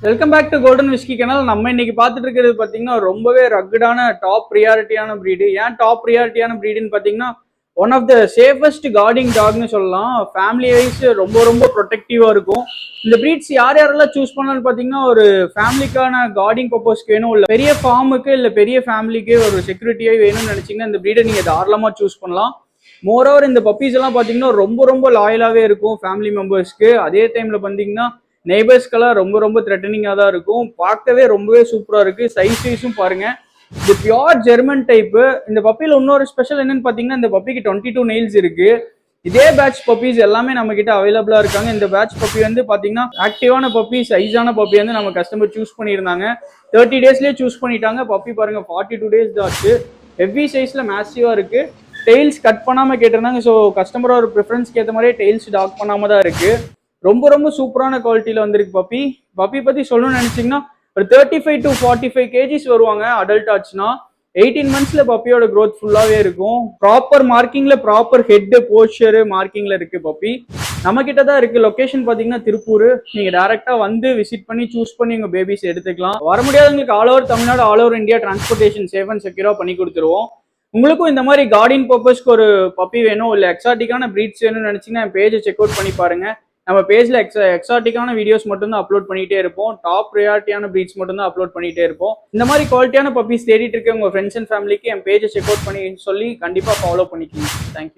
Welcome back to golden whisky kennel. நம்ம இன்னைக்கு பார்த்துட்டு இருக்கிறது பார்த்தீங்கன்னா ரொம்பவே ரக்கடான டாப் ப்ரியாரிட்டியான ப்ரீடு. ஏன் டாப் ப்ரியாரிட்டியான ப்ரீடுன்னு பார்த்தீங்கன்னா one of the safest guarding டாக்னு சொல்லலாம். ஃபேமிலி வைஸ் ரொம்ப ரொம்ப ப்ரொடெக்டிவாக இருக்கும். இந்த ப்ரீட்ஸ் யார் யாரெல்லாம் சூஸ் பண்ணலாம்னு பார்த்தீங்கன்னா ஒரு ஃபேமிலிக்கான கார்டிங் பர்பஸ்க்கு வேணும், இல்லை பெரிய ஃபார்முக்கு இல்லை பெரிய ஃபேமிலிக்கு ஒரு செக்யூரிட்டியாக வேணும்னு நினச்சிங்கன்னா இந்த ப்ரீடை நீங்கள் தாராளமாக சூஸ் பண்ணலாம். மோரோவர் இந்த பப்பீஸ் எல்லாம் பார்த்தீங்கன்னா ரொம்ப ரொம்ப லாயலாகவே இருக்கும் ஃபேமிலி மெம்பர்ஸ்க்கு. அதே டைமில் பார்த்தீங்கன்னா நெய்பர்ஸ்க்கெல்லாம் ரொம்ப ரொம்ப த்ரெட்டனிங்காக தான் இருக்கும். பார்க்கவே ரொம்பவே சூப்பராக இருக்குது. சைஸ் வைஸும் பாருங்கள், இது பியோர் ஜெர்மன் டைப்பு. இந்த பப்பியில் இன்னொரு ஸ்பெஷல் என்னன்னு பார்த்தீங்கன்னா இந்த பப்பிக்கு 22 நெயில்ஸ் இருக்குது. இதே பேட்ச் பப்பீஸ் எல்லாமே நம்ம கிட்ட அவைலபிளாக இருக்காங்க. இந்த பேட்ச் பப்பி வந்து பார்த்தீங்கன்னா ஆக்டிவான பப்பி, சைஸான பப்பி வந்து நம்ம கஸ்டமர் சூஸ் பண்ணியிருந்தாங்க. 30 டேஸ்லேயே சூஸ் பண்ணிட்டாங்க. பப்பி பாருங்கள் 42 டேஸ் தான் ஆச்சு. ஹெவி சைஸில் மேசிவாக இருக்குது. டெய்ல்ஸ் கட் பண்ணாமல் கேட்டிருந்தாங்க. ஸோ கஸ்டமரோட ப்ரிஃபரன்ஸ்க்கு ஏற்ற மாதிரியே டெய்ல்ஸ் டாக் பண்ணாமல் தான் இருக்குது. ரொம்ப ரொம்ப சூப்பரான குவாலிட்டியில் வந்திருக்கு பப்பி. பப்பி பற்றி சொல்லணும்னு நினச்சிங்கன்னா ஒரு 35 to 45 கேஜிஸ் வருவாங்க அடல்ட் ஆச்சுன்னா. 18 மந்த்ஸில் பப்பியோட க்ரோத் ஃபுல்லாகவே இருக்கும். ப்ராப்பர் மார்க்கிங்கில் ப்ராப்பர் ஹெட்டு போஸ்டரு மார்க்கிங்கில் இருக்குது பப்பி. நம்ம கிட்ட தான் இருக்குது. லொக்கேஷன் பார்த்தீங்கன்னா திருப்பூர். நீங்கள் டேரெக்டாக வந்து விசிட் பண்ணி சூஸ் பண்ணி உங்கள் பேபிஸ் எடுத்துக்கலாம். வர முடியாதவங்களுக்கு all over Tamil Nadu, all over India transportation safe and செக்யூராக பண்ணி கொடுத்துருவோம். உங்களுக்கும் இந்த மாதிரி கார்டிங் பர்பஸ்க்கு ஒரு பப்பி வேணும், இல்லை எக்ஸாட்டிக்கான ப்ரீட்ஸ் வேணும்னு நினச்சிங்கன்னா என் பேஜை செக் அவுட் பண்ணி பாருங்கள். நம்ம பேஜில் எக்ஸாட்டிக்கான வீடியோஸ் மட்டும்தான் அப்லோட் பண்ணிகிட்டே இருப்போம். டாப் ப்ரையாரிட்டியான ப்ரீட்ஸ் மட்டும்தான் அப்லோட் பண்ணிகிட்டே இருப்போம். இந்த மாதிரி குவாலிட்டியான பப்பீஸ் தேடிட்டு இருக்க உங்கள் ஃப்ரெண்ட்ஸ் அண்ட் ஃபேமிலிக்கு என் பேஜை செக் அவுட் பண்ணி சொல்லி கண்டிப்பாக ஃபாலோ பண்ணிக்கோங்க. தேங்க்யூ.